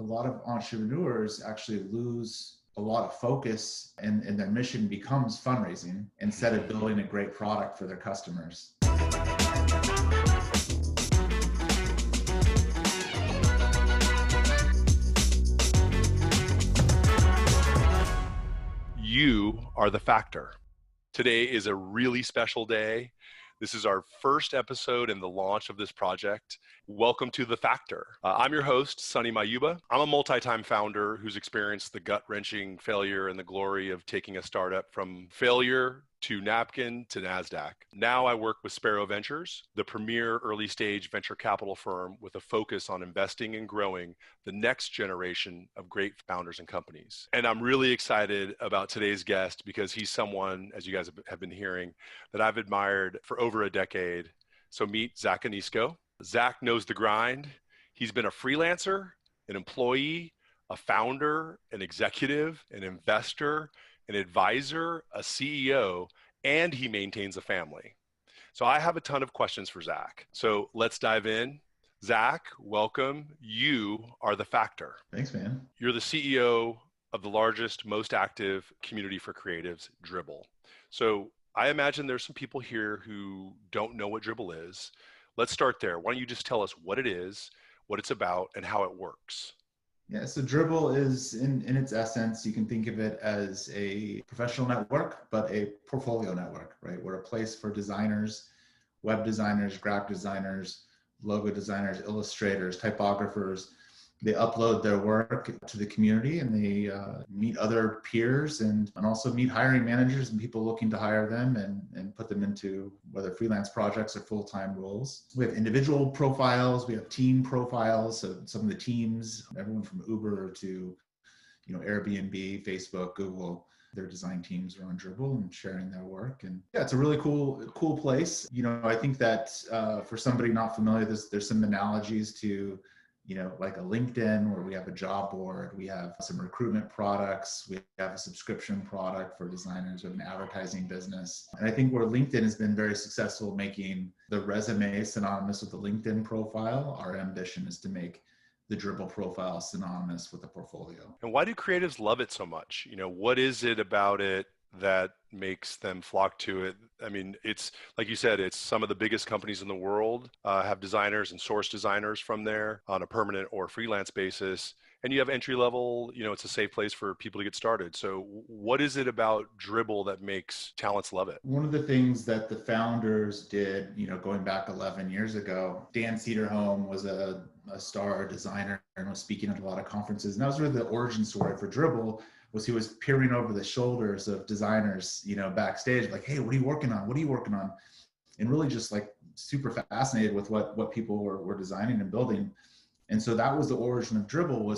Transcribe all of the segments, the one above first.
a lot of entrepreneurs actually lose a lot of focus and their mission becomes fundraising instead of building a great product for their customers. You are the factor. Today is a really special day. This is our first episode in the launch of this project. Welcome to The Factor. I'm your host, Sonny Mayugba. I'm a multi-time founder who's experienced the gut-wrenching failure and the glory of taking a startup from failure to napkin to NASDAQ. Now I work with Spero Ventures, the premier early-stage venture capital firm with a focus on investing and growing the next generation of great founders and companies. And I'm really excited about today's guest because he's someone, as you guys have been hearing, that I've admired for over a decade. So meet Zack Onisko. Zack knows the grind. He's been a freelancer, an employee, a founder, an executive, an investor, an advisor, a CEO, and he maintains a family. So I have a ton of questions for Zack. So let's dive in. Zack, welcome. You are the factor. Thanks, man. You're the CEO of the largest, most active community for creatives, Dribbble. So I imagine there's some people here who don't know what Dribbble is. Let's start there. Why don't you just tell us what it is, what it's about, and how it works? Yeah, so Dribbble is, in its essence, you can think of it as a professional network, but a portfolio network, right? We're a place for designers, web designers, graphic designers, logo designers, illustrators, typographers. They upload their work to the community and they meet other peers and also meet hiring managers and people looking to hire them and put them into whether freelance projects or full-time roles. We have individual profiles, we have team profiles. So some of the teams, everyone from Uber to Airbnb, Facebook, Google, their design teams are on Dribbble and sharing their work. And yeah, it's a really cool place. I think that for somebody not familiar, there's some analogies to like a LinkedIn where we have a job board, we have some recruitment products, we have a subscription product for designers, we have an advertising business. And I think where LinkedIn has been very successful making the resume synonymous with the LinkedIn profile, our ambition is to make the Dribbble profile synonymous with the portfolio. And why do creatives love it so much? What is it about it that makes them flock to it? I mean, it's like you said, it's some of the biggest companies in the world have designers and source designers from there on a permanent or freelance basis. And you have entry level, it's a safe place for people to get started. So what is it about Dribbble that makes talents love it? One of the things that the founders did, going back 11 years ago, Dan Cederholm was a star designer and was speaking at a lot of conferences. And that was really the origin story for Dribbble. Was he was peering over the shoulders of designers, backstage, like, hey, what are you working on? What are you working on? And really just like super fascinated with what people were designing and building. And so that was the origin of Dribbble,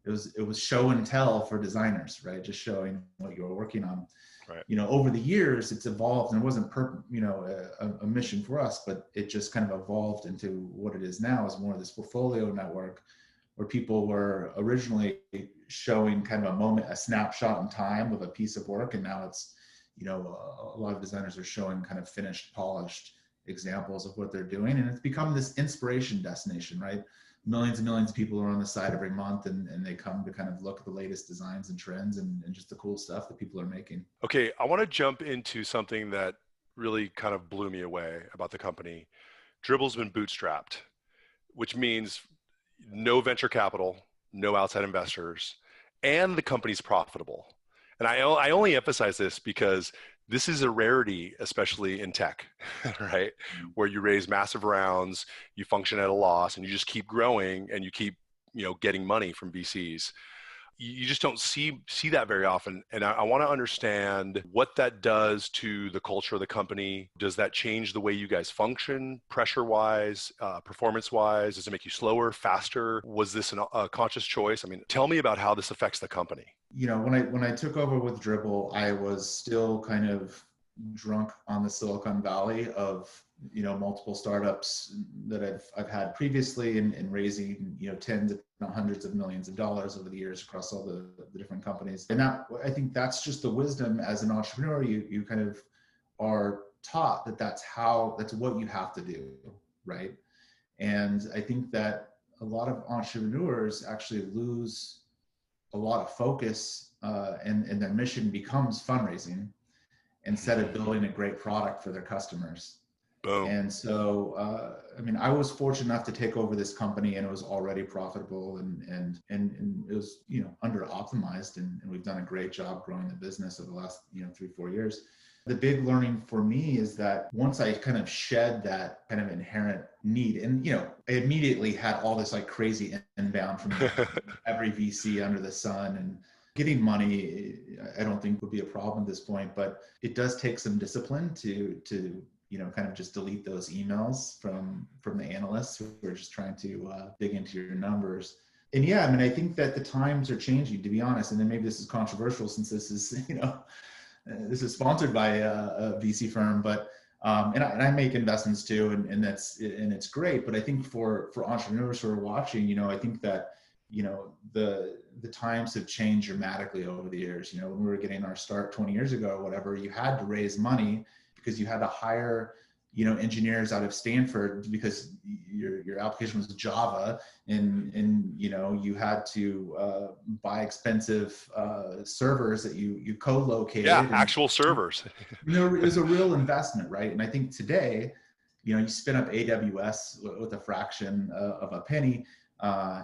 it was show and tell for designers, right? Just showing what you were working on. Right. Over the years, it's evolved and it wasn't a mission for us, but it just kind of evolved into what it is now as more of this portfolio network where people were originally showing kind of a snapshot in time of a piece of work. And now it's, a lot of designers are showing kind of finished, polished examples of what they're doing. And it's become this inspiration destination, right? Millions and millions of people are on the site every month and they come to kind of look at the latest designs and trends and just the cool stuff that people are making. Okay, I want to jump into something that really kind of blew me away about the company. Dribbble's been bootstrapped, which means no venture capital, no outside investors, and the company's profitable. And I only emphasize this because this is a rarity, especially in tech, right? Where you raise massive rounds, you function at a loss, and you just keep growing and you keep, getting money from VCs. You just don't see that very often. And I want to understand what that does to the culture of the company. Does that change the way you guys function, pressure-wise, performance-wise? Does it make you slower, faster? Was this a conscious choice? I mean, tell me about how this affects the company. When I took over with Dribbble, I was still kind of drunk on the Silicon Valley of multiple startups that I've had previously and raising tens if not hundreds of millions of dollars over the years across all the different companies. And I think that's just the wisdom as an entrepreneur. You kind of are taught that's what you have to do, right? And I think that a lot of entrepreneurs actually lose a lot of focus, and their mission becomes fundraising instead of building a great product for their customers. Boom. And so, I mean, I was fortunate enough to take over this company, and it was already profitable, and it was, you know, under optimized, and we've done a great job growing the business over the last, you know, 3-4 years. The big learning for me is that once I kind of shed that kind of inherent need, and, you know, I immediately had all this like crazy inbound from every VC under the sun, and getting money, I don't think would be a problem at this point, but it does take some discipline to you know, kind of just delete those emails from the analysts who are just trying to dig into your numbers. And yeah, I mean, I think that the times are changing, to be honest. And then maybe this is controversial since this is, you know, this is sponsored by a VC firm, but and I make investments too, and it's great. But I think for entrepreneurs who are watching, you know, I think that, you know, the times have changed dramatically over the years. You know, when we were getting our start 20 years ago or whatever, you had to raise money because you had to hire, you know, engineers out of Stanford because your application was Java, and you know, you had to buy expensive servers that you co-located. Yeah, actual servers. It was a real investment, right? And I think today, you know, you spin up AWS with a fraction of a penny.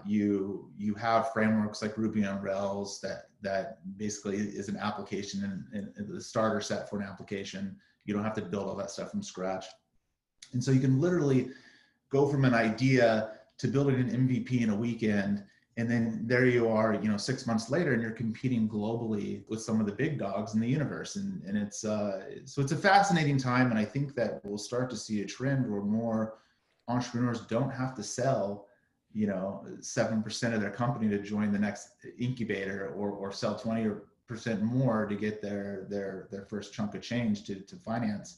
You have frameworks like Ruby on Rails that basically is an application and the starter set for an application. You don't have to build all that stuff from scratch. And so you can literally go from an idea to building an MVP in a weekend. And then there you are, you know, 6 months later, and you're competing globally with some of the big dogs in the universe. And it's, so it's a fascinating time. And I think that we'll start to see a trend where more entrepreneurs don't have to sell, you know, 7% of their company to join the next incubator, or sell 20% more to get their first chunk of change to finance.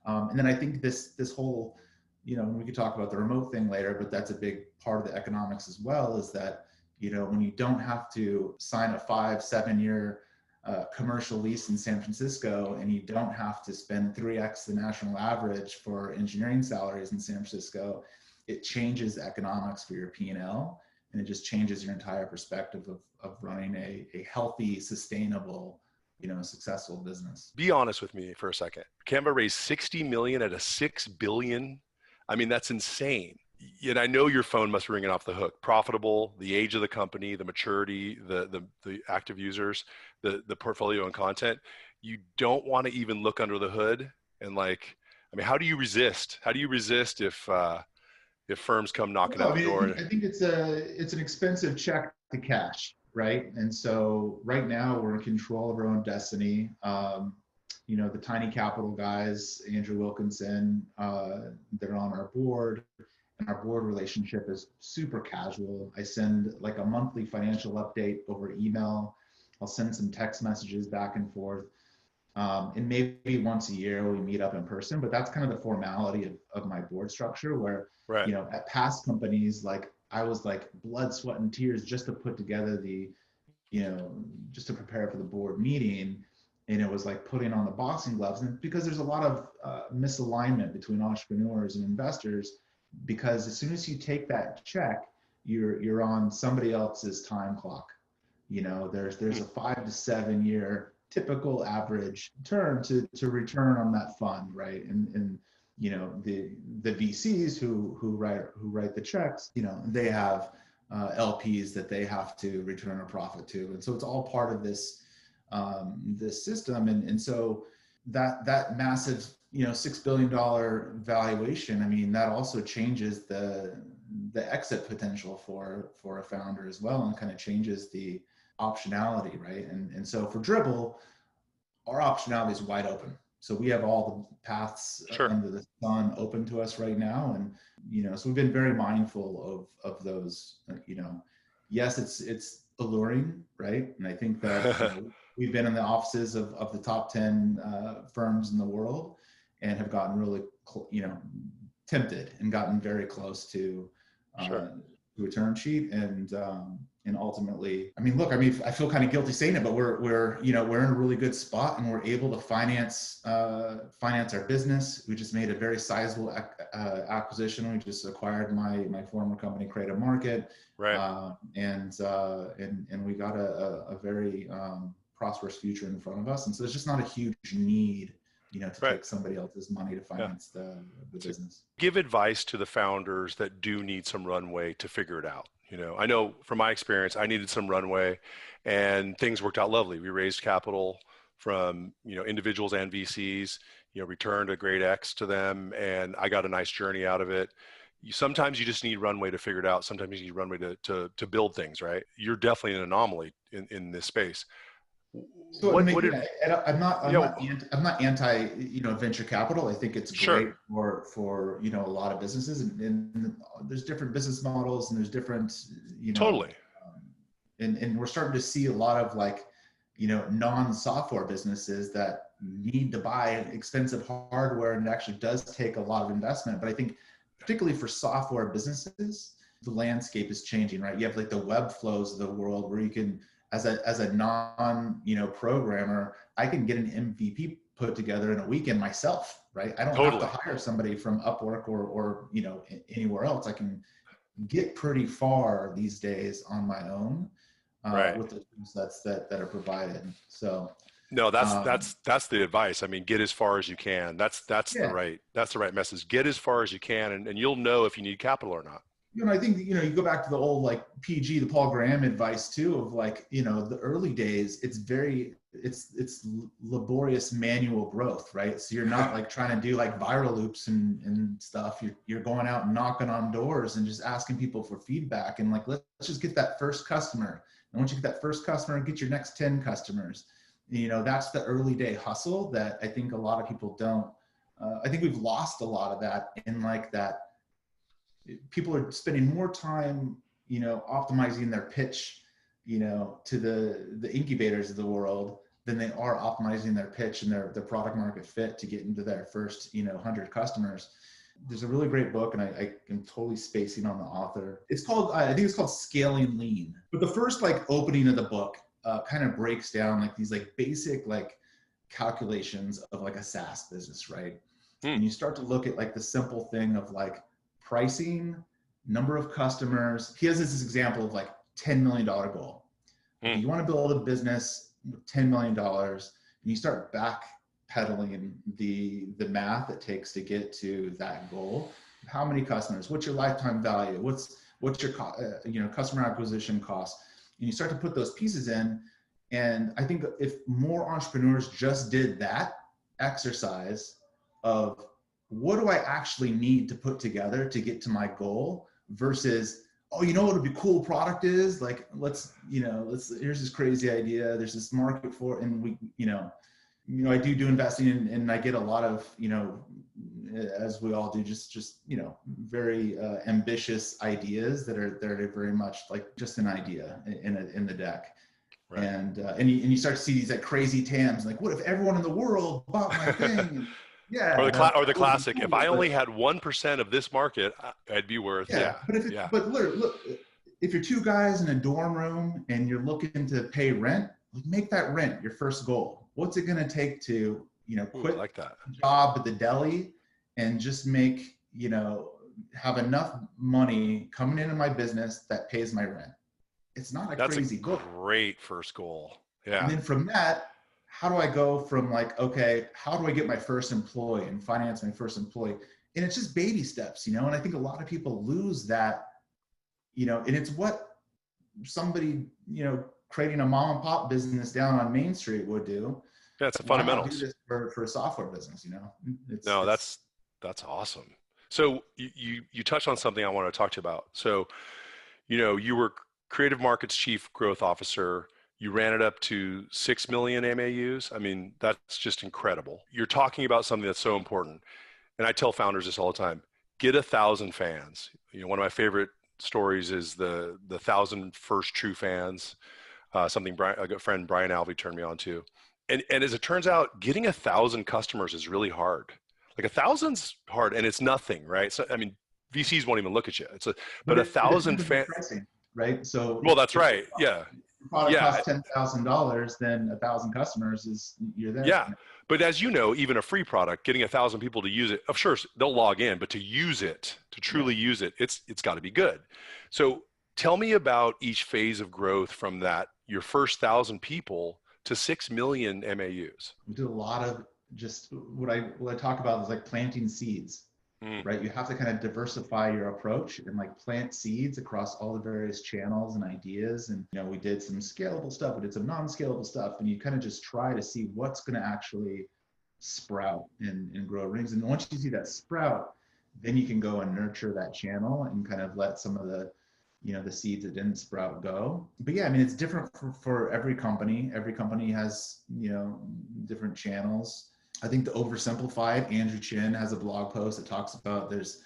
And then I think this whole, you know, we could talk about the remote thing later, but that's a big part of the economics as well, is that, you know, when you don't have to sign a 5-7 year commercial lease in San Francisco, and you don't have to spend 3x the national average for engineering salaries in San Francisco, it changes economics for your P&L, and it just changes your entire perspective of running a healthy, sustainable, you know, successful business. Be honest with me for a second. Canva raised 60 million at a 6 billion. I mean, that's insane. And I know your phone must be ringing off the hook. Profitable, the age of the company, the maturity, the active users, the portfolio and content. You don't want to even look under the hood and, like, I mean, how do you resist? How do you resist if firms come knocking at the door? I think it's an expensive check to cash, right? And so right now we're in control of our own destiny. You know, the Tiny Capital guys, Andrew Wilkinson, they're on our board, and our board relationship is super casual. I send like a monthly financial update over email. I'll send some text messages back and forth. And maybe once a year we meet up in person, but that's kind of the formality of my board structure, where, right, you know, at past companies, like I was like blood, sweat, and tears just to put together just to prepare for the board meeting. And it was like putting on the boxing gloves, and because there's a lot of misalignment between entrepreneurs and investors, because as soon as you take that check, you're on somebody else's time clock. You know, there's a 5 to 7 year typical average term to return on that fund, right? And you know, the VCs who write the checks, you know, they have LPs that they have to return a profit to, and so it's all part of this system. And so that massive, you know, $6 billion valuation, I mean, that also changes the exit potential for a founder as well, and kind of changes the optionality, right? And so for Dribbble, our optionality is wide open. So we have all the paths under the sun open to us right now. And, you know, so we've been very mindful of those, you know, yes, it's alluring, right? And I think that you know, we've been in the offices of the top 10 firms in the world, and have gotten really, you know, tempted and gotten very close to a term sheet. And And ultimately, I mean, look, I mean, I feel kind of guilty saying it, but we're in a really good spot, and we're able to finance our business. We just made a very sizable acquisition. We just acquired my former company, Creative Market, Right. and we got a very prosperous future in front of us. And so there's just not a huge need, to Right. take somebody else's money to finance the business. Give advice to the founders that do need some runway to figure it out. I know from my experience, I needed some runway, and things worked out lovely. We raised capital from, individuals and VCs, returned a great X to them, and I got a nice journey out of it. Sometimes you just need runway to figure it out. Sometimes you need runway to build things, right? You're definitely an anomaly in this space. So What maybe, did, I'm yeah, not anti, venture capital. I think it's great sure, for a lot of businesses, and there's different business models, and there's different, totally. um, and we're starting to see a lot of non-software businesses that need to buy expensive hardware, and it actually does take a lot of investment. But I think particularly for software businesses, the landscape is changing, right? You have like the web flows of the world where you can, as a non programmer, I can get an MVP put together in a weekend myself, right? I don't have to Totally. hire somebody from Upwork or anywhere else. I can get pretty far these days on my own Right. with the tool sets that are provided. So No, that's um, that's that's the advice. I mean, get as far as you can. That's the yeah, right message. Get as far as you can, and you'll know if you need capital or not. I think you go back to the old PG, the Paul Graham advice too, of the early days. It's laborious manual growth, right? So you're not trying to do viral loops and stuff. You're going out and knocking on doors and just asking people for feedback, and let's just get that first customer. And once you get that first customer, get your next 10 customers. That's the early day hustle that I think a lot of people don't. I think we've lost a lot of that in that. People are spending more time, optimizing their pitch, to the incubators of the world than they are optimizing their pitch and their product market fit to get into their first, 100 customers. There's a really great book, and I am totally spacing on the author. It's called, I think it's called Scaling Lean. But the first opening of the book kind of breaks down these basic calculations of a SaaS business, right? Hmm. And you start to look at the simple thing of pricing, number of customers. He has this example of $10 million goal. Hmm. You want to build a business with $10 million, and you start backpedaling the math it takes to get to that goal. How many customers? What's your lifetime value? What's your customer acquisition cost? And you start to put those pieces in. And I think if more entrepreneurs just did that exercise of what do I actually need to put together to get to my goal versus, oh, what a cool product is? Let's here's this crazy idea. There's this market for it. And we, I do investing and I get a lot of, as we all do, just very ambitious ideas that are very much just an idea in the deck. Right. And you start to see these crazy TAMs, what if everyone in the world bought my thing? Yeah, Or the that would be classic. If cool, I only but had 1% of this market, I'd be worth. yeah, Yeah. but Yeah. look, if you're two guys in a dorm room and you're looking to pay rent, make that rent your first goal. What's it going to take to Ooh, I quit like that. job at the deli and just make have enough money coming into my business that pays my rent? It's not a That's a crazy goal. great first goal. And Yeah. then from that, how do I go from okay, how do I get my first employee and finance my first employee? And it's just baby steps, and I think a lot of people lose that, and it's what somebody, creating a mom and pop business down on Main Street would do. Yeah, it's the Why not do fundamentals. this for a software business? No, It's that's awesome. So you touched on something I want to talk to you about. So, you were Creative Markets Chief Growth Officer. You ran it up to 6 million MAUs. I mean, that's just incredible. You're talking about something that's so important. And I tell founders this all the time, get 1,000 fans. One of my favorite stories is the 1,000 first true fans, something a good friend, Brian Alvey, turned me on to. And as it turns out, getting 1,000 customers is really hard. 1,000's hard and it's nothing, right? So, I mean, VCs won't even look at you. But it 1,000 depends on your fans. pricing. right? So Well, that's right. Yeah. the product Yeah. costs $10,000, then 1,000 customers is you're there. Yeah. But as you know, even a free product, getting 1,000 people to use it, of course, they'll log in, but to use it, to truly use it, it's got to be good. So tell me about each phase of growth from that, your first 1,000 people to 6 million MAUs. We do a lot of just what I talk about is like planting seeds, right? You have to kind of diversify your approach and like plant seeds across all the various channels and ideas. And, you know, we did some scalable stuff, we did some non-scalable stuff, and you kind of just try to see what's going to actually sprout and grow rings. And once you see that sprout, then you can go and nurture that channel and kind of let some of the, you know, the seeds that didn't sprout go. But yeah, I mean, it's different for every company. Every company has, you know, different channels. I think the oversimplified, Andrew Chin has a blog post that talks about there's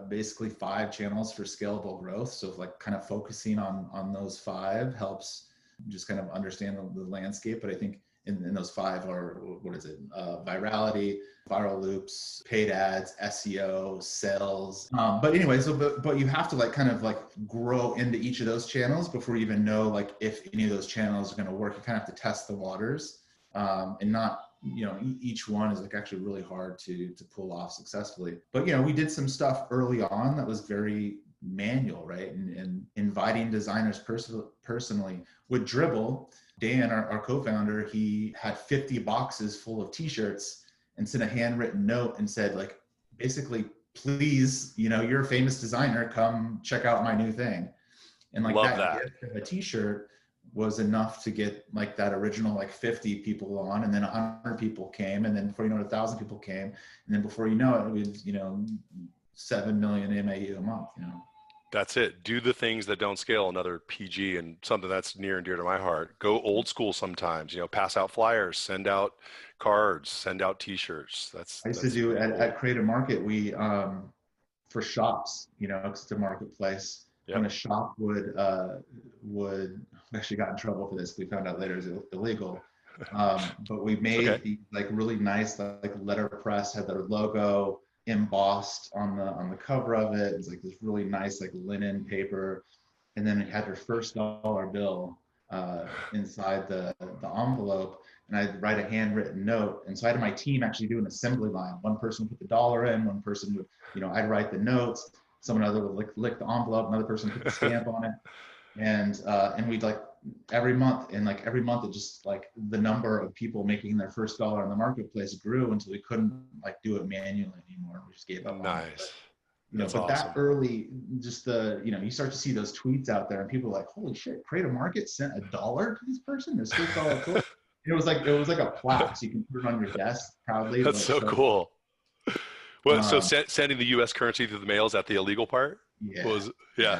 basically 5 channels for scalable growth. So like kind of focusing on those 5 helps just kind of understand the landscape. But I think in those 5 are, what is it? Virality, viral loops, paid ads, SEO, sales. But anyway, but you have to like kind of like grow into each of those channels before you even know like if any of those channels are going to work. You kind of have to test the waters, and not, you know, each one is like actually really hard to pull off successfully. But, you know, we did some stuff early on that was very manual, right? And inviting designers personally. With Dribbble, Dan, our co-founder, he had 50 boxes full of t-shirts and sent a handwritten note and said, like, basically, please, you know, you're a famous designer, come check out my new thing. And like that gift of a t-shirt was enough to get like that original like 50 people on, and then 100 people came, and then before you know it, 1,000 people came, and then before you know it, it was, you know, 7 million MAU a month, you know. That's it. Do the things that don't scale. Another PG, and something that's near and dear to my heart. Go old school sometimes, you know, pass out flyers, send out cards, send out t-shirts. I used to do at Creative Market, we, for shops, you know, it's a marketplace. Yep. When a shop would we actually got in trouble for this. We found out later it was illegal. But we made these like really nice, like letterpress, had their logo embossed on the cover of it. It's like this really nice like linen paper, and then it had your first dollar bill inside the envelope, and I'd write a handwritten note. And so I had my team actually do an assembly line. One person would put the dollar in, one person would, you know, I'd write the notes, someone other would lick the envelope, another person would put the stamp on it, and we'd like every month it just like the number of people making their first dollar in the marketplace grew until we couldn't like do it manually anymore. We just gave up. Nice. You know, but awesome. That early, just the, you know, you start to see those tweets out there and people are like, holy shit, Creative Market sent $1 to this person, this $6 cool. It was like a plaque, so you can put it on your desk proudly. That's so cool. Well, so sending the U.S. currency through the mail, is that the illegal part? Yeah.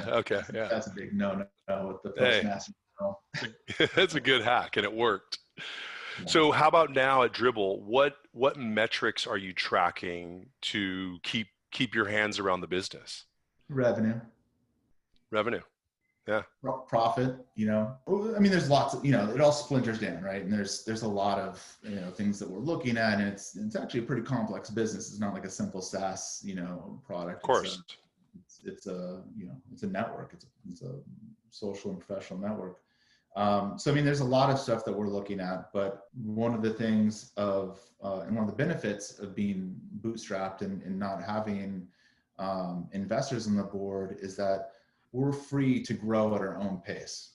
Okay. That's a big no with the postmaster. That's a good hack, and it worked. Yeah. So how about now at Dribbble? What metrics are you tracking to keep your hands around the business? Revenue. Yeah. Profit, you know. I mean, there's lots of, you know, it all splinters down, right? And there's a lot of, you know, things that we're looking at, and it's actually a pretty complex business. It's not like a simple SaaS, you know, product. Of course. It's a, you know, it's a network. It's a social and professional network. So, I mean, there's a lot of stuff that we're looking at, but one of the things and one of the benefits of being bootstrapped and not having investors on the board is that we're free to grow at our own pace.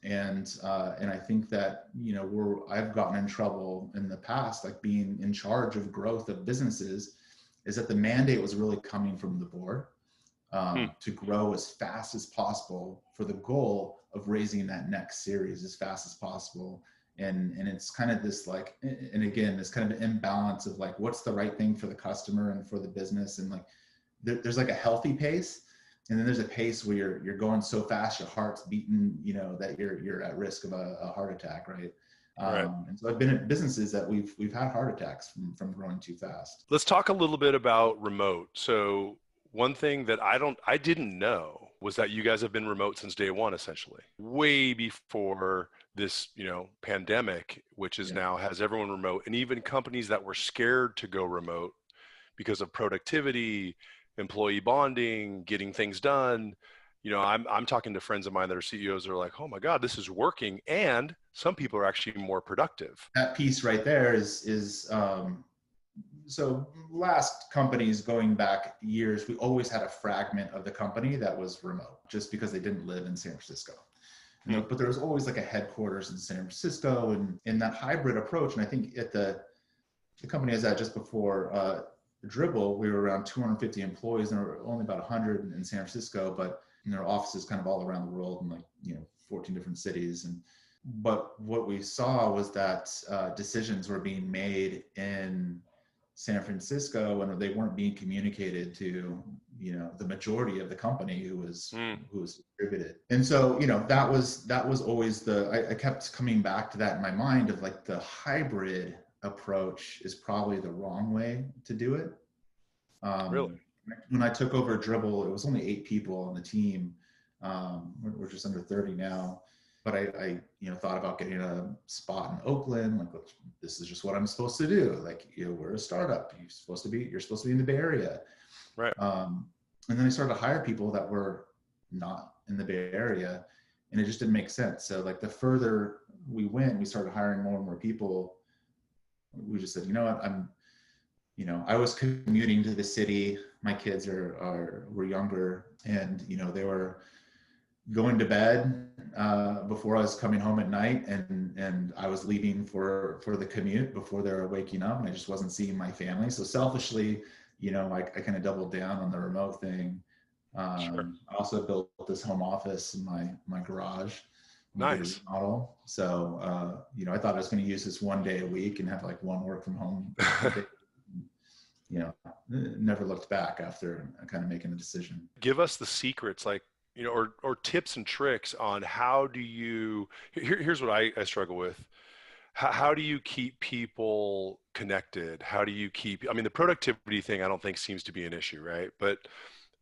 And I think that, you know, I've gotten in trouble in the past, like being in charge of growth of businesses, is that the mandate was really coming from the board to grow as fast as possible for the goal of raising that next series as fast as possible. And it's kind of this like, and again, this kind of imbalance of like, what's the right thing for the customer and for the business. And like, there's like a healthy pace. And then there's a pace where you're going so fast, your heart's beating, you know, that you're at risk of a heart attack, right? Right. And so I've been in businesses that we've had heart attacks from growing too fast. Let's talk a little bit about remote. So one thing that I didn't know was that you guys have been remote since day one, essentially, way before this, you know, pandemic, which is now has everyone remote, and even companies that were scared to go remote because of productivity, employee bonding, getting things done. I'm talking to friends of mine that are CEOs that are like, oh my God, this is working. And some people are actually more productive. That piece right there so last companies going back years, we always had a fragment of the company that was remote just because they didn't live in San Francisco. But there was always like a headquarters in San Francisco and in that hybrid approach. And I think at the company I was at just before Dribbble, we were around 250 employees and there were only about 100 in San Francisco, but there are offices kind of all around the world in 14 different cities. But what we saw was that decisions were being made in San Francisco and they weren't being communicated to the majority of the company who was distributed. And so that was always I kept coming back to that in my mind of like the hybrid approach is probably the wrong way to do it. Really? When I took over Dribbble, it was only 8 people on the team. We're just under 30 now. But I thought about getting a spot in Oakland. Like, this is just what I'm supposed to do. Like, we're a startup. You're supposed to be in the Bay Area. Right. And then I started to hire people that were not in the Bay Area, and it just didn't make sense. So like the further we went, we started hiring more and more people. We just said, you know what, I was commuting to the city. My kids were younger, and they were going to bed before I was coming home at night, and I was leaving for the commute before they were waking up, and I just wasn't seeing my family. So selfishly, I kind of doubled down on the remote thing. Sure. I also built this home office in my garage. Nice. Model. So I thought I was going to use this one day a week and have like one work from home. Never looked back after kind of making the decision. Give us the secrets, like, or tips and tricks on how do you, here's what I struggle with. How do you keep people connected? How do you keep, the productivity thing I don't think seems to be an issue, right? But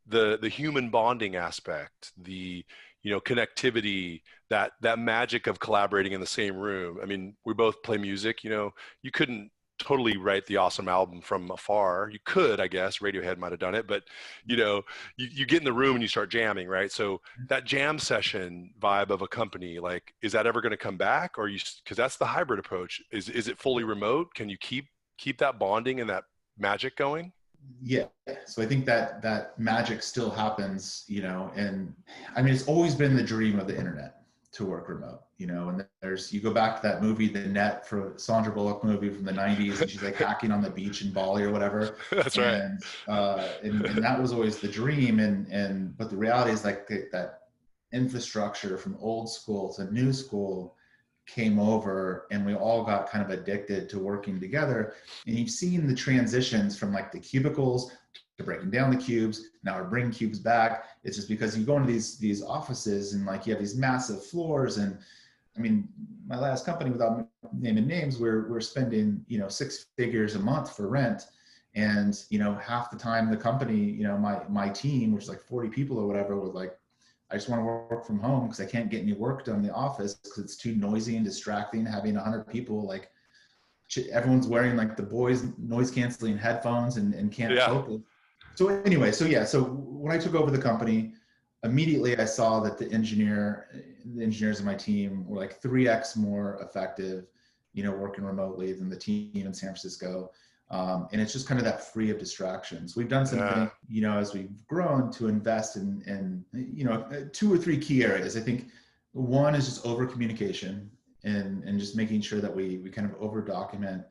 the human bonding aspect, the, connectivity, that magic of collaborating in the same room. We both play music, you couldn't totally write the awesome album from afar. You could, I guess, Radiohead might've done it, but you get in the room and you start jamming, right? So that jam session vibe of a company, like, is that ever going to come back? Or because that's the hybrid approach. Is it fully remote? Can you keep that bonding and that magic going? Yeah. So I think that magic still happens, and it's always been the dream of the internet to work remote, and you go back to that movie, The Net, for Sandra Bullock movie from the 90s, and she's like hacking on the beach in Bali or whatever. That's right. And that was always the dream. But the reality is like that infrastructure from old school to new school came over, and we all got kind of addicted to working together. And you've seen the transitions from like the cubicles to breaking down the cubes. Now we're bringing cubes back. It's just because you go into these offices and like you have these massive floors. And my last company, without naming names, we're spending 6 figures a month for rent. And half the time the company, my team, which is like 40 people or whatever, was like, I just want to work from home because I can't get any work done in the office because it's too noisy and distracting having 100 people. Like, everyone's wearing like the boys noise canceling headphones and can't focus. So anyway, so when I took over the company, immediately I saw that the engineers in my team were like 3x more effective, working remotely than the team in San Francisco. And it's just kind of that free of distractions. We've done something, as we've grown, to invest in 2 or 3 key areas. I think one is just over communication and just making sure that we kind of over document.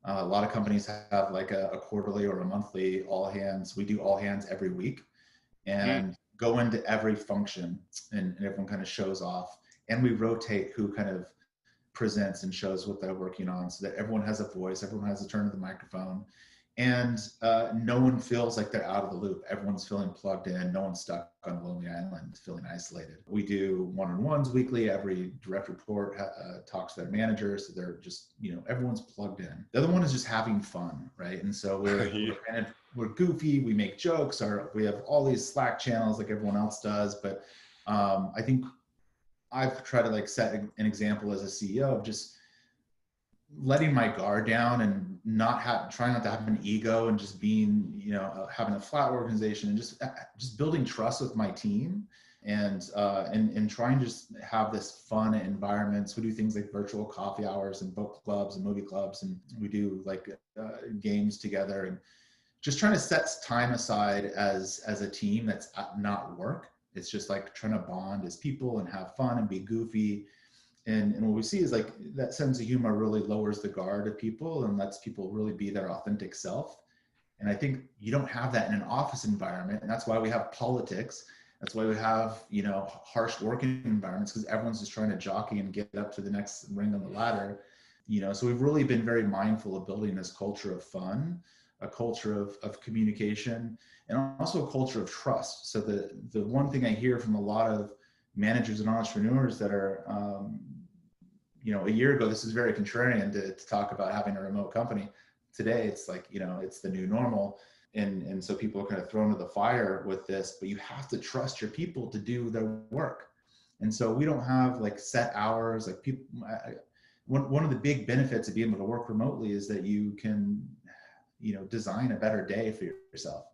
A lot of companies have like a quarterly or a monthly all hands. We do all hands every week and go into every function, and everyone kind of shows off, and we rotate who kind of presents and shows what they're working on, so that everyone has a voice, everyone has a turn of the microphone, and no one feels like they're out of the loop. Everyone's feeling plugged in. No one's stuck on a lonely island feeling isolated. We do one-on-ones weekly. Every direct report talks to their manager, so they're just, everyone's plugged in. The other one is just having fun, right? And so we're goofy. We make jokes. We have all these Slack channels like everyone else does, but I think I've tried to like set an example as a CEO of just letting my guard down and trying not to have an ego, and just being, having a flat organization, and just building trust with my team. and trying to just have this fun environments. We do things like virtual coffee hours and book clubs and movie clubs, and we do like games together, and just trying to set time aside as a team that's not work. It's just like trying to bond as people and have fun and be goofy. And what we see is like that sense of humor really lowers the guard of people and lets people really be their authentic self. And I think you don't have that in an office environment. And that's why we have politics. That's why we have, harsh working environments, because everyone's just trying to jockey and get up to the next ring on the ladder. So we've really been very mindful of building this culture of fun, a culture of communication, and also a culture of trust. So the one thing I hear from a lot of managers and entrepreneurs that are, a year ago, this is very contrarian to talk about having a remote company. Today, it's like, it's the new normal. And so people are kind of thrown to the fire with this, but you have to trust your people to do their work. And so we don't have like set hours, like people, one of the big benefits of being able to work remotely is that you can, design a better day for yourself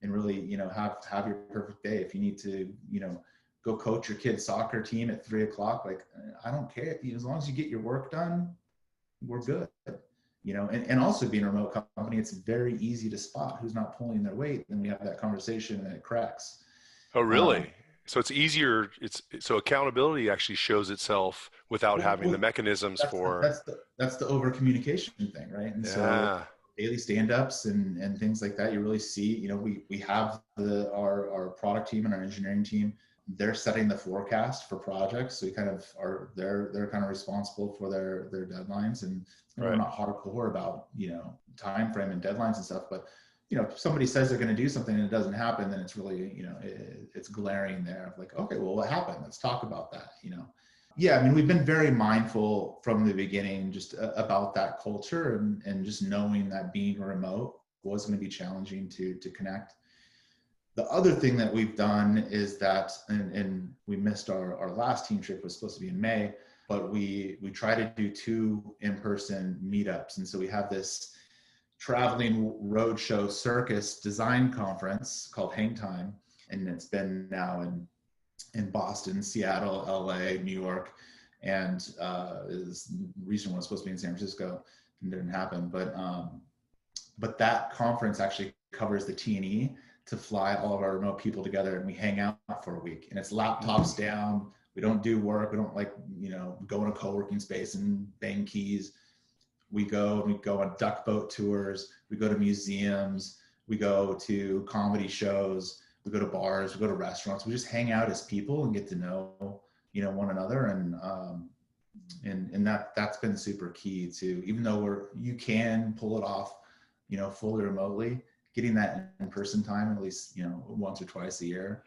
and really, have your perfect day. If you need to, go coach your kid's soccer team at 3:00, like, I don't care. As long as you get your work done, we're good. And also being a remote company, it's very easy to spot who's not pulling their weight. And we have that conversation and it cracks. Oh, really? So it's easier. So accountability actually shows itself without having the mechanisms that's the over communication thing, right? And so daily stand-ups and things like that, you really see, we have our product team and our engineering team, they're setting the forecast for projects. So we kind of are, they're kind of responsible for their deadlines, and we're not hardcore about, time frame and deadlines and stuff, but if somebody says they're going to do something and it doesn't happen, then it's really, it's glaring there of like, okay, well, what happened? Let's talk about that, Yeah, I mean, we've been very mindful from the beginning just about that culture and just knowing that being remote was going to be challenging to connect. The other thing that we've done is that, and we missed our last team trip, was supposed to be in May, but we try to do 2 in-person meetups. And so we have this traveling roadshow circus design conference called Hang Time. And it's been now in Boston, Seattle, LA, New York, and this recent one was supposed to be in San Francisco and didn't happen. But that conference actually covers the T&E to fly all of our remote people together, and we hang out for a week. And it's laptops down. We don't do work. We don't go in a co-working space and bang keys. We go on duck boat tours. We go to museums. We go to comedy shows. We go to bars. We go to restaurants. We just hang out as people and get to know, one another. And that's been super key to, even though you can pull it off, fully remotely, getting that in-person time at least, once or twice a year,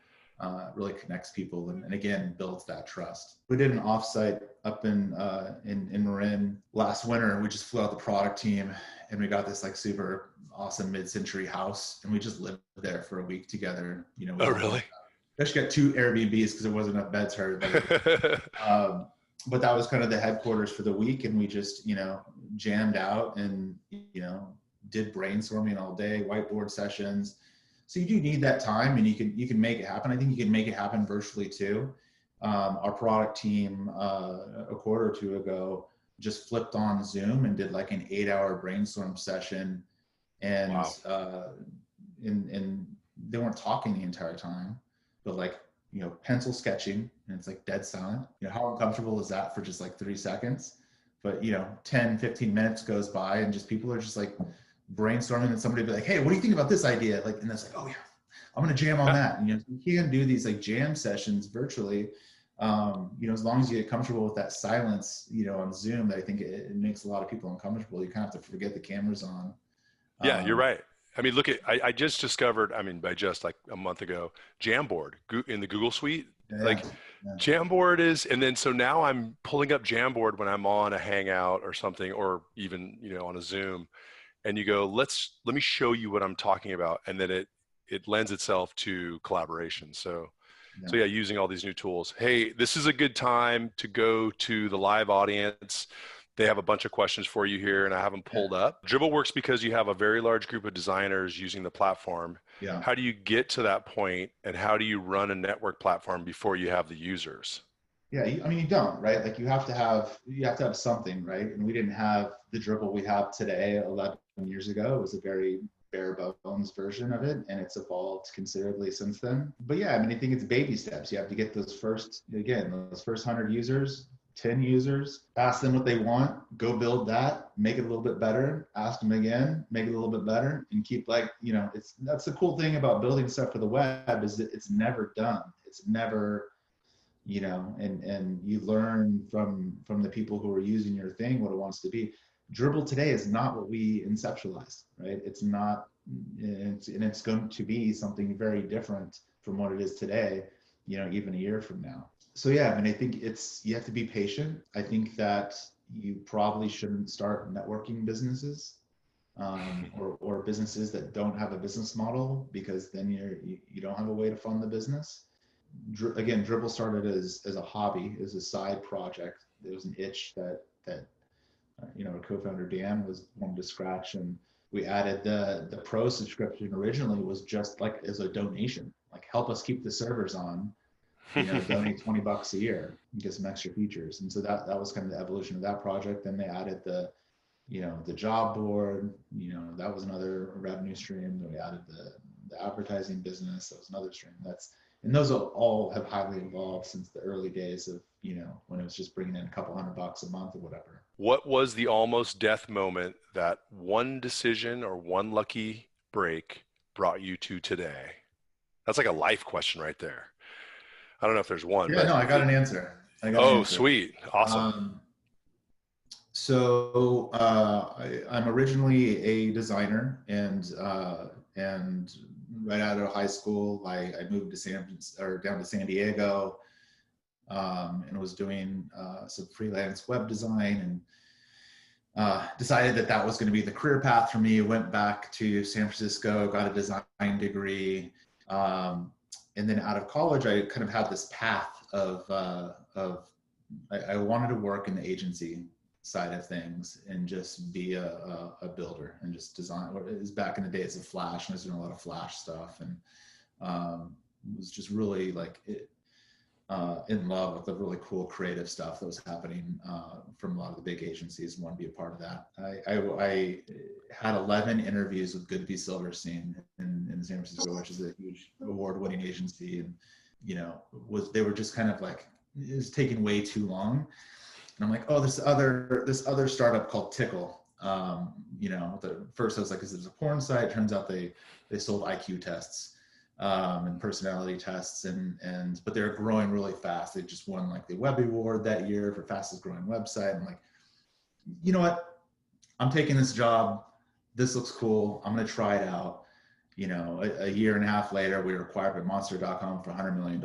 really connects people and again builds that trust. We did an offsite up in Marin last winter. We just flew out the product team and we got this like super awesome mid-century house, and we just lived there for a week together. Oh, really? We actually got 2 Airbnbs because there wasn't enough beds for everybody. But that was kind of the headquarters for the week, and we just jammed out and did brainstorming all day, whiteboard sessions. So you do need that time, and you can make it happen. I think you can make it happen virtually too. Our product team a quarter or 2 ago just flipped on Zoom and did like an 8-hour brainstorm session, and wow. And they weren't talking the entire time, but like pencil sketching, and it's like dead silent. How uncomfortable is that for just like 3 seconds? But 10-15 minutes goes by and just people are just like brainstorming, and somebody be like, hey, what do you think about this idea? Like, and it's like, oh yeah, I'm gonna jam on that. And you can do these like jam sessions virtually, as long as you get comfortable with that silence, on Zoom. I think it makes a lot of people uncomfortable. You kind of have to forget the camera's on. Yeah, you're right. I mean, look I just discovered, by just like a month ago, Jamboard in the Google Suite. Yeah. Jamboard is, and then so now I'm pulling up Jamboard when I'm on a Hangout or something, or even, on a Zoom, and you go, let me show you what I'm talking about. And then it lends itself to collaboration. So yeah, using all these new tools. Hey, this is a good time to go to the live audience. They have a bunch of questions for you here, and I have them pulled up. Dribbble works because you have a very large group of designers using the platform. Yeah. How do you get to that point, and how do you run a network platform before you have the users? Yeah, I mean, you don't, right? Like you have to have something, right? And we didn't have the Dribbble we have today 11 years ago. It was a very bare bones version of it, and it's evolved considerably since then. But yeah, I mean, I think it's baby steps. You have to get those first 100 users, 10 users, ask them what they want, go build that, make it a little bit better, ask them again, make it a little bit better, and keep that's the cool thing about building stuff for the web is that it's never done. It's never, and you learn from the people who are using your thing what it wants to be. Dribbble today is not what we conceptualized, right? It's not, and it's going to be something very different from what it is today, even a year from now. So yeah, I mean, I think you have to be patient. I think that you probably shouldn't start networking businesses or businesses that don't have a business model, because then you don't have a way to fund the business. Again, Dribbble started as a hobby, as a side project. It was an itch that our co-founder Dan wanted to scratch, and we added the pro subscription. Originally was just like as a donation, like help us keep the servers on, donate $20 a year and get some extra features. And so that was kind of the evolution of that project. Then they added the Jamboard, that was another revenue stream. Then we added the advertising business. That was another stream. And those all have highly evolved since the early days of, when it was just bringing in a couple $100 a month or whatever. What was the almost death moment that one decision or one lucky break brought you to today? That's like a life question right there. I don't know if there's one. Yeah, no, I got an answer. Sweet. Awesome. I'm originally a designer, and right out of high school, I moved down to San Diego, and was doing some freelance web design, and decided that was going to be the career path for me. Went back to San Francisco, got a design degree, and then out of college, I kind of had this path of I wanted to work in the agency side of things and just be a builder and just design. It was back in the days of Flash, and I was doing a lot of Flash stuff, and was just really in love with the really cool creative stuff that was happening from a lot of the big agencies, and wanted to be a part of that. I had 11 interviews with Goodby Silverstein in San Francisco, which is a huge award-winning agency, and they were just kind of like, it was taking way too long. And I'm like, oh, this other startup called Tickle. First I was like, is this a porn site? Turns out they sold IQ tests and personality tests, but they're growing really fast. They just won like the Webby Award that year for fastest growing website. I'm like, you know what? I'm taking this job. This looks cool. I'm gonna try it out. A year and a half later, we were acquired by Monster.com for $100 million.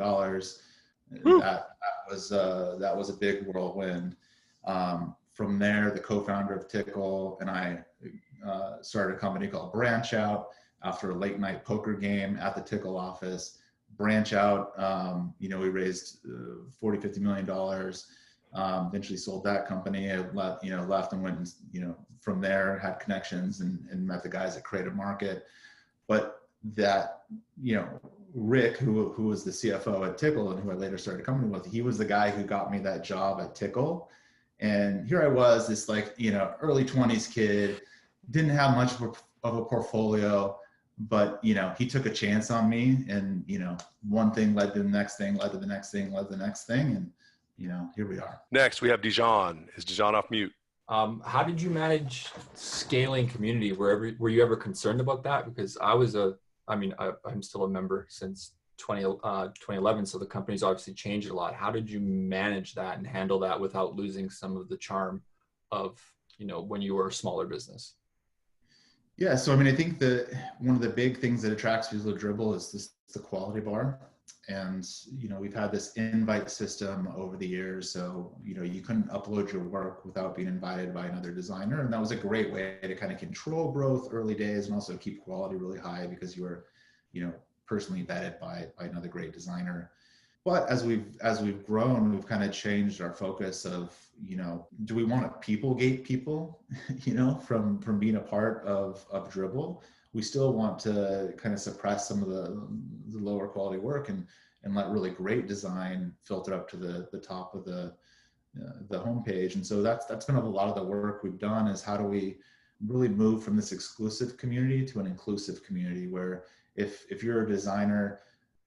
That was a big whirlwind. From there, the co-founder of Tickle and I started a company called Branch Out after a late night poker game at the Tickle office. Branch Out, we raised $40-50 million. Eventually sold that company. I left and went and, from there had connections and met the guys at Creative Market. But that, Rick, who was the CFO at Tickle and who I later started a company with, he was the guy who got me that job at Tickle. And here I was, this early 20s kid, didn't have much of a portfolio, but he took a chance on me, and one thing led to the next thing, led to the next thing, led to the next thing, and here we are. Next, we have Dijon. Is Dijon off mute? How did you manage scaling community? Were you ever concerned about that? Because I'm still a member since 2011, so the company's obviously changed a lot. How did you manage that and handle that without losing some of the charm of when you were a smaller business? Yeah, so I think that one of the big things that attracts people to Dribbble is the quality bar. And we've had this invite system over the years, so you couldn't upload your work without being invited by another designer, and that was a great way to kind of control growth early days and also keep quality really high because you were personally vetted by another great designer. But as we've grown, we've kind of changed our focus of, do we want to people gate people, from being a part of Dribbble? We still want to kind of suppress some of the lower quality work and let really great design filter up to the top of the homepage. And so that's been a lot of the work we've done, is how do we really move from this exclusive community to an inclusive community, where if you're a designer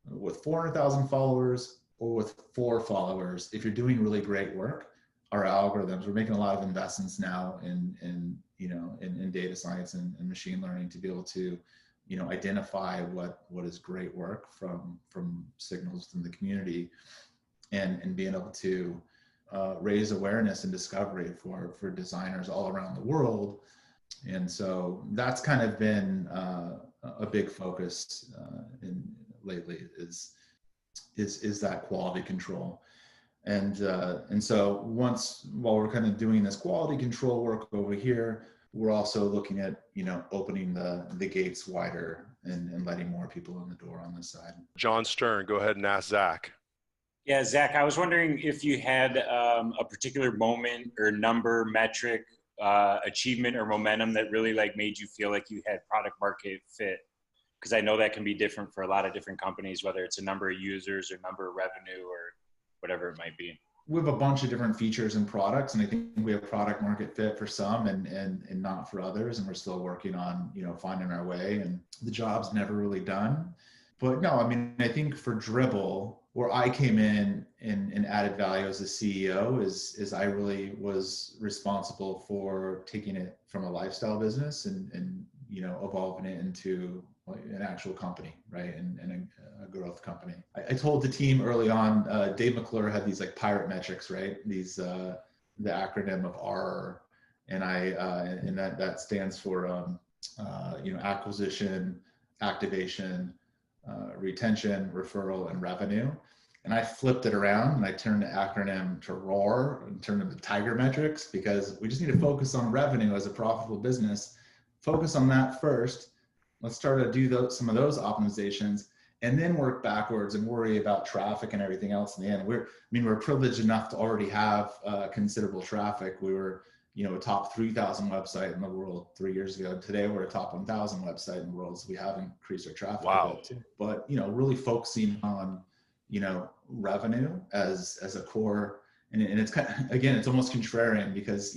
with 400,000 followers or with 4 followers, if you're doing really great work, our algorithms, we're making a lot of investments now in data science and machine learning to be able to, identify what is great work from signals within the community, and being able to raise awareness and discovery for designers all around the world. And so that's kind of been a big focus lately is that quality control. And so while we're kind of doing this quality control work over here, we're also looking at, opening the gates wider and letting more people in the door on this side. John Stern, go ahead and ask Zach. Yeah, Zach, I was wondering if you had a particular moment or number, metric, achievement or momentum that really made you feel like you had product market fit. Because I know that can be different for a lot of different companies, whether it's a number of users or number of revenue or whatever it might be. We have a bunch of different features and products, and I think we have product market fit for some and not for others. And we're still working on, finding our way, and the job's never really done. But no, I think for Dribbble, where I came in and added value as a CEO is I really was responsible for taking it from a lifestyle business and evolving it into an actual company, right? And a growth company. I told the team early on, Dave McClure had these pirate metrics, right? These, the acronym of R, and that stands for, acquisition, activation, retention, referral, and revenue. And I flipped it around and I turned the acronym to ROAR and turned it to Tiger metrics, because we just need to focus on revenue as a profitable business. Focus on that first. Let's start to do some of those optimizations, and then work backwards and worry about traffic and everything else in the end. We're privileged enough to already have considerable traffic. We were, a top 3,000 website in the world 3 years ago. Today we're a top 1,000 website in the world. So we have increased our traffic a bit too. But, really focusing on, revenue as a core. And it's kind of, again, it's almost contrarian, because,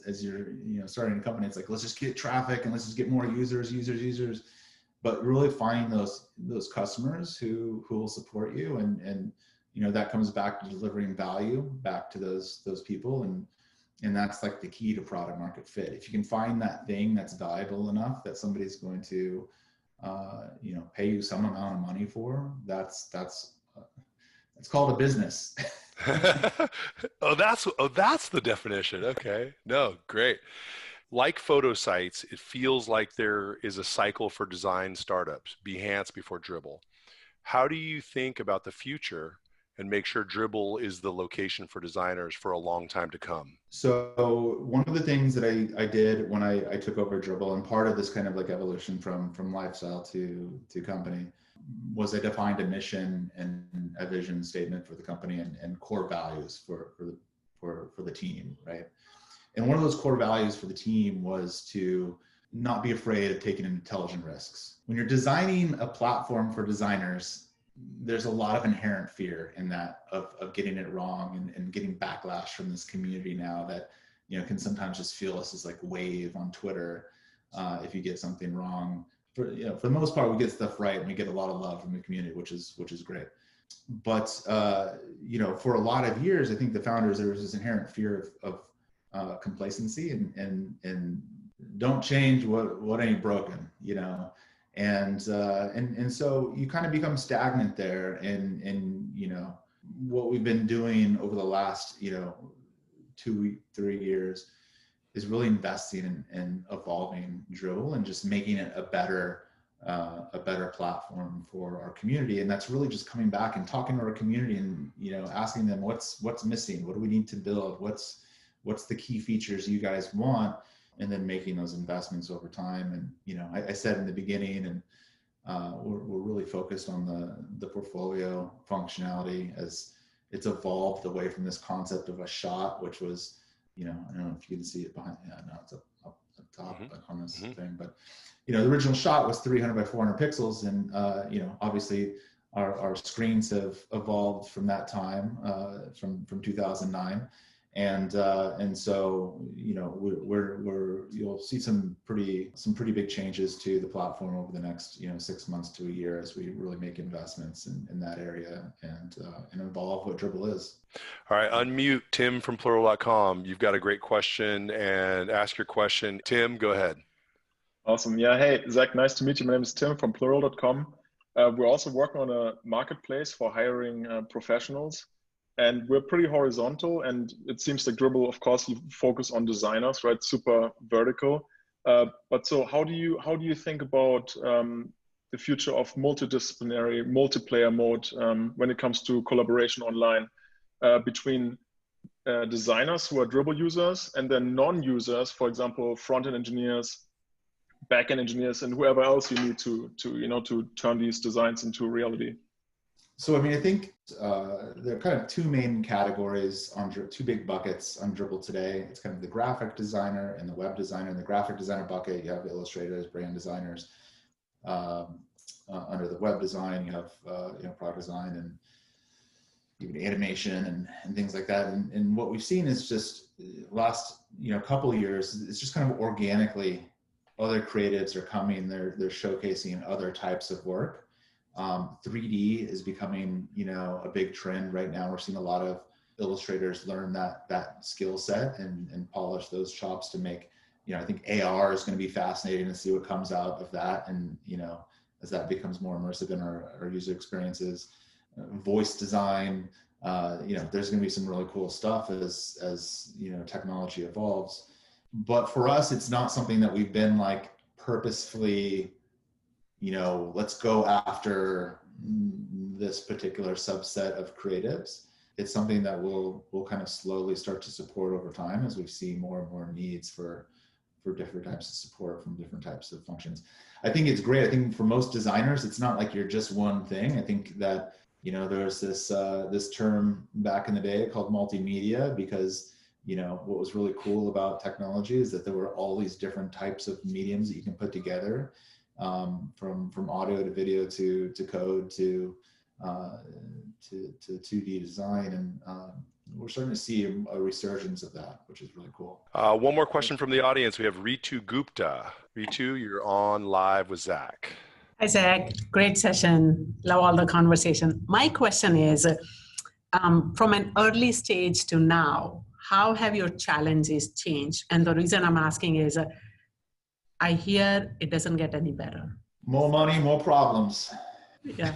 as you're, starting a company, it's let's just get traffic and let's just get more users, but really finding those customers who will support you. And, that comes back to delivering value back to those people. And that's the key to product market fit. If you can find that thing that's valuable enough that somebody's going to, pay you some amount of money for, it's called a business. that's the definition. Okay. No, great. Like photo sites, it feels like there is a cycle for design startups. Behance before Dribbble. How do you think about the future and make sure Dribbble is the location for designers for a long time to come? So one of the things that I did when I took over Dribbble, and part of this kind of evolution from lifestyle to company, was I defined a mission and a vision statement for the company and core values for the team, right? And one of those core values for the team was to not be afraid of taking intelligent risks. When you're designing a platform for designers, there's a lot of inherent fear in that of getting it wrong and getting backlash from this community now that, can sometimes just feel us as wave on Twitter if you get something wrong. For the most part, we get stuff right and we get a lot of love from the community, which is great. But, for a lot of years, I think the founders, there was this inherent fear of complacency and don't change what ain't broken, and so you kind of become stagnant there. And what we've been doing over the last 2-3 years is really investing in evolving Dribbble and just making it a better platform for our community. And that's really just coming back and talking to our community and asking them what's missing, what do we need to build, what's the key features you guys want, and then making those investments over time. And I said in the beginning, and we're really focused on the portfolio functionality as it's evolved away from this concept of a shot, which was, I don't know if you can see it behind. Yeah, no, it's up top on this thing. But the original shot was 300 by 400 pixels, and obviously our screens have evolved from that time, from 2009. And so you'll see some pretty big changes to the platform over the next 6 months to a year as we really make investments in that area and evolve what Dribbble is. All right, unmute Tim from plural.com. You've got a great question, and ask your question. Tim, go ahead. Awesome. Yeah. Hey, Zach, nice to meet you. My name is Tim from plural.com. We're also working on a marketplace for hiring professionals. And we're pretty horizontal, and it seems like Dribbble, of course, you focus on designers, right? Super vertical. But so how do you think about the future of multidisciplinary, multiplayer mode when it comes to collaboration online between designers who are Dribbble users and then non-users, for example, front-end engineers, back-end engineers, and whoever else you need to turn these designs into reality? So, I think there are kind of two main categories two big buckets on Dribbble today. It's kind of the graphic designer and the web designer. In the graphic designer bucket, you have illustrators, brand designers. Under the web design, you have product design and even animation and things like that. And what we've seen is just last couple of years, it's just kind of organically other creatives are coming. They're showcasing other types of work. 3D is becoming, a big trend right now. We're seeing a lot of illustrators learn that skill set and polish those chops to make, I think AR is going to be fascinating to see what comes out of that. And, as that becomes more immersive in our user experiences, voice design, there's going to be some really cool stuff as technology evolves. But for us, it's not something that we've been like purposefully, let's go after this particular subset of creatives. It's something that we'll kind of slowly start to support over time as we see more and more needs for different types of support from different types of functions. I think it's great. I think for most designers, it's not like you're just one thing. I think that, there's this term back in the day called multimedia, because, what was really cool about technology is that there were all these different types of mediums that you can put together. From audio to video to code to 2D design, and we're starting to see a resurgence of that, which is really cool. One more question from the audience. We have Ritu Gupta. Ritu, you're on live with Zach. Hi, Zach. Great session. Love all the conversation. My question is, from an early stage to now, how have your challenges changed? And the reason I'm asking is, I hear it doesn't get any better. More money, more problems. Yeah.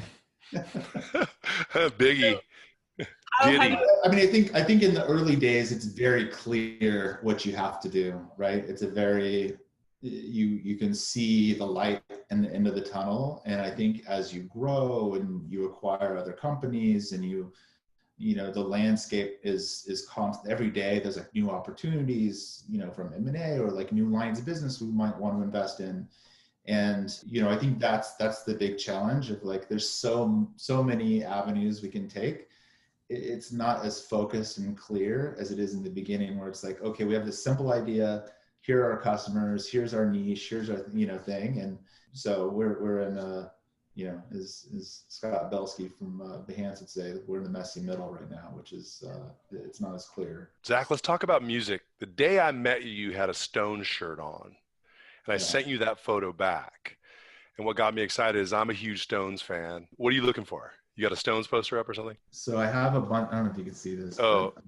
Biggie. I think in the early days, it's very clear what you have to do, right? It's a very, you can see the light in the end of the tunnel. And I think as you grow and you acquire other companies and the landscape is constant. Every day there's like new opportunities, from M&A or like new lines of business we might want to invest in. And, I think that's the big challenge of like, there's so many avenues we can take. It's not as focused and clear as it is in the beginning, where it's like, okay, we have this simple idea. Here are our customers. Here's our niche. Here's our, thing. And so we're in a, as Scott Belsky from Behance would say, we're in the messy middle right now, which is, it's not as clear. Zach, let's talk about music. The day I met you, you had a Stones shirt on, and I sent you that photo back. And what got me excited is I'm a huge Stones fan. What are you looking for? You got a Stones poster up or something? So I have a bunch, I don't know if you can see this. Oh. But,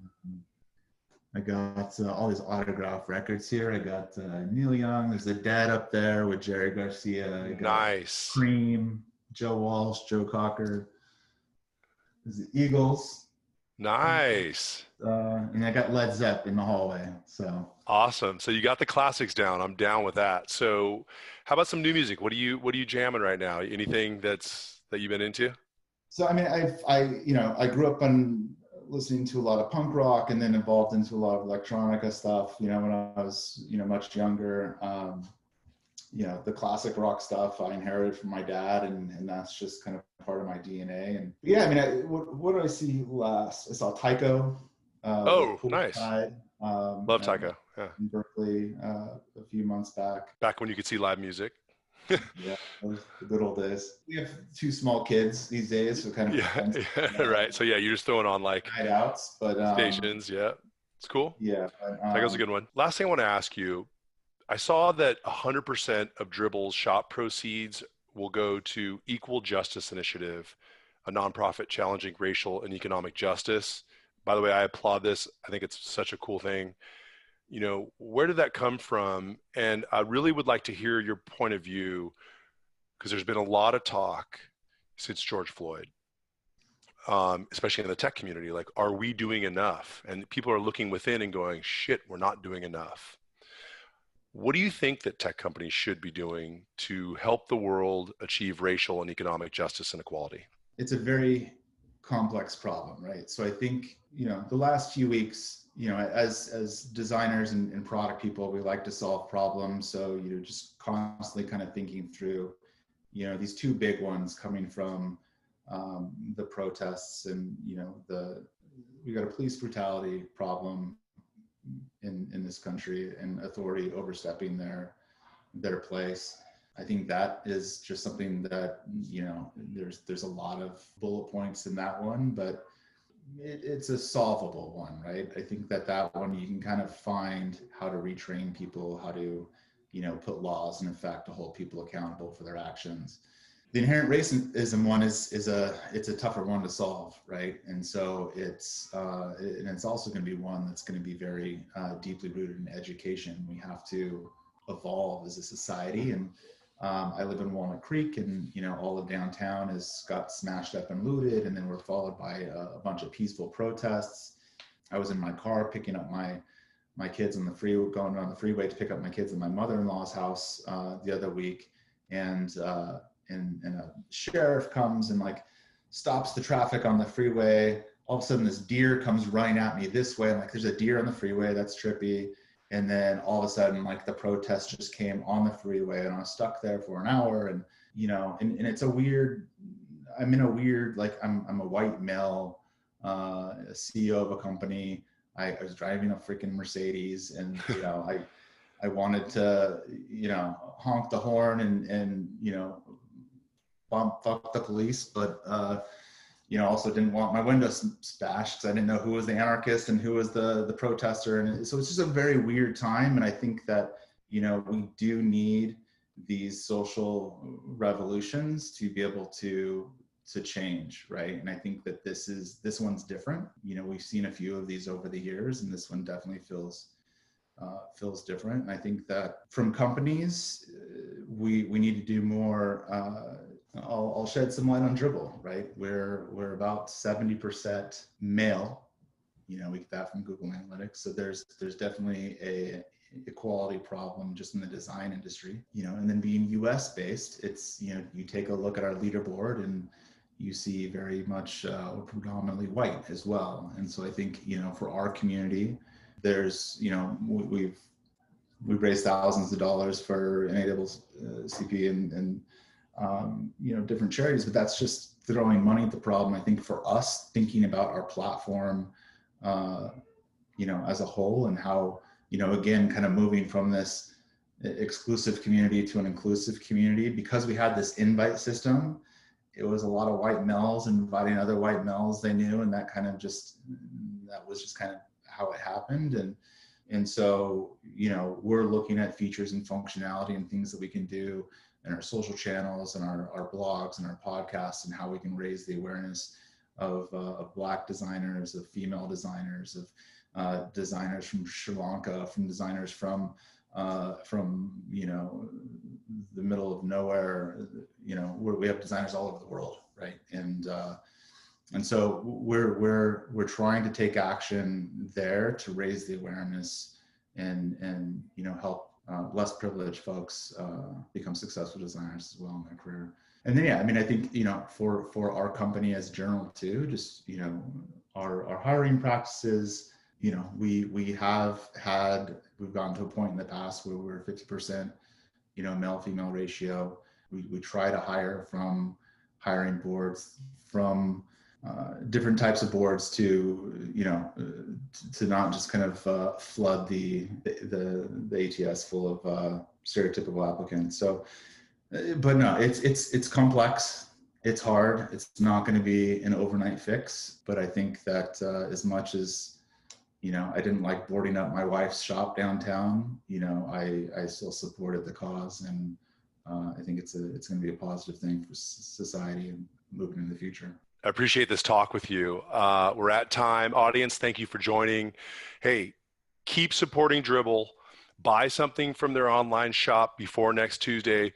I got all these autograph records here. I got Neil Young. There's the Dead up there with Jerry Garcia. I got Nice. Cream, Joe Walsh, Joe Cocker. There's the Eagles. Nice. And I got Led Zepp in the hallway. So awesome. So you got the classics down. I'm down with that. So how about some new music? What are you jamming right now? Anything that you've been into? So I grew up on listening to a lot of punk rock and then evolved into a lot of electronica stuff, when I was, much younger. the classic rock stuff I inherited from my dad, and that's just kind of part of my DNA. And yeah, I mean, what did I see last? I saw Tycho. Oh, nice. Poolside, Love Tycho. Yeah. in Berkeley a few months back. Back when you could see live music. Yeah, those the good old days. We have 2 small kids these days, so kind of Yeah, right. So yeah, you're just throwing on like night outs, but stations. Yeah, it's cool. Yeah, but, Tycho's a good one. Last thing I want to ask you, I saw that 100% of Dribbble's shop proceeds will go to Equal Justice Initiative, a nonprofit challenging racial and economic justice. By the way, I applaud this. I think it's such a cool thing. Where did that come from? And I really would like to hear your point of view, because there's been a lot of talk since George Floyd, especially in the tech community, like, are we doing enough? And people are looking within and going, shit, we're not doing enough. What do you think that tech companies should be doing to help the world achieve racial and economic justice and equality? It's a very complex problem, right? So I think, the last few weeks, as designers and product people, we like to solve problems. So, just constantly kind of thinking through, these 2 big ones coming from the protests, and, we got a police brutality problem in this country, and authority overstepping their place. I think that is just something that, there's a lot of bullet points in that one, but it's a solvable one, right? I think that one, you can kind of find how to retrain people, how to, put laws in effect to hold people accountable for their actions. The inherent racism one it's a tougher one to solve, right? And so it's also going to be one that's going to be very deeply rooted in education. We have to evolve as a society. And I live in Walnut Creek, and all of downtown got smashed up and looted, and then we're followed by a bunch of peaceful protests. I was in my car picking up my kids on the freeway, going on the freeway to pick up my kids at my mother-in-law's house the other week, and a sheriff comes and like stops the traffic on the freeway. All of a sudden, this deer comes running at me this way. I'm like, there's a deer on the freeway. That's trippy. And then all of a sudden, like, the protest just came on the freeway, and I was stuck there for an hour. And, and it's I'm in a weird, like, I'm a white male, CEO of a company. I was driving a freaking Mercedes, and, I wanted to, honk the horn and fuck the police, but, also didn't want my windows bashed because I didn't know who was the anarchist and who was the protester. And so it's just a very weird time. And I think that, we do need these social revolutions to be able to change, right? And I think that this one's different. We've seen a few of these over the years, and this one definitely feels different. And I think that from companies, we need to do more. I'll shed some light on Dribbble, right? We're about 70% male. We get that from Google Analytics. So there's definitely a equality problem just in the design industry, and then being US based, it's, you take a look at our leaderboard and you see very much predominantly white as well. And so I think, for our community, there's, we've raised thousands of dollars for NAACP and different charities, but that's just throwing money at the problem. I think for us, thinking about our platform, as a whole, and how, again, kind of moving from this exclusive community to an inclusive community, because we had this invite system, it was a lot of white males inviting other white males they knew, and that was just kind of how it happened. And so, we're looking at features and functionality and things that we can do in our social channels and our blogs and our podcasts, and how we can raise the awareness of Black designers, of female designers, of designers from Sri Lanka, from designers from the middle of nowhere. We have designers all over the world, right? And so we're trying to take action there to raise the awareness and help less privileged folks become successful designers as well in their career. And then, I think, for our company as Journal too, just, our hiring practices, we've gone to a point in the past where we're 50%, male-female ratio. We try to hire from hiring boards, from different types of boards to not just kind of flood the ATS full of stereotypical applicants. So, but no, it's complex. It's hard. It's not going to be an overnight fix. But I think that as much as I didn't like boarding up my wife's shop downtown, I still supported the cause, and I think it's going to be a positive thing for society and moving in the future. I appreciate this talk with you. We're at time. Audience, thank you for joining. Hey, keep supporting Dribbble. Buy something from their online shop before next Tuesday.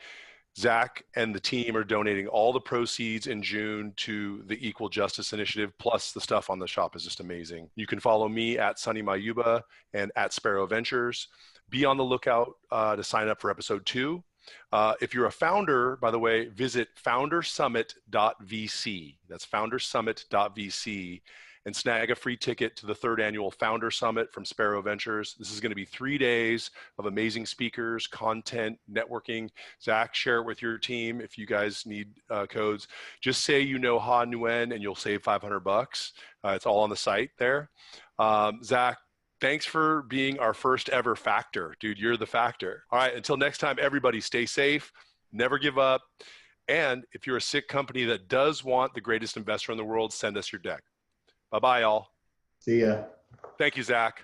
Zach and the team are donating all the proceeds in June to the Equal Justice Initiative, plus the stuff on the shop is just amazing. You can follow me at Sonny Mayugba and at Spero Ventures. Be on the lookout to sign up for episode 2. If you're a founder, by the way, visit foundersummit.vc. That's foundersummit.vc and snag a free ticket to the 3rd annual Founder Summit from Spero Ventures. This is going to be 3 days of amazing speakers, content, networking. Zach, share it with your team if you guys need codes. Just say Ha Nguyen and you'll save $500. It's all on the site there. Zach, thanks for being our first ever factor. Dude, you're the factor. All right, until next time, everybody stay safe, never give up. And if you're a sick company that does want the greatest investor in the world, send us your deck. Bye-bye, y'all. See ya. Thank you, Zach.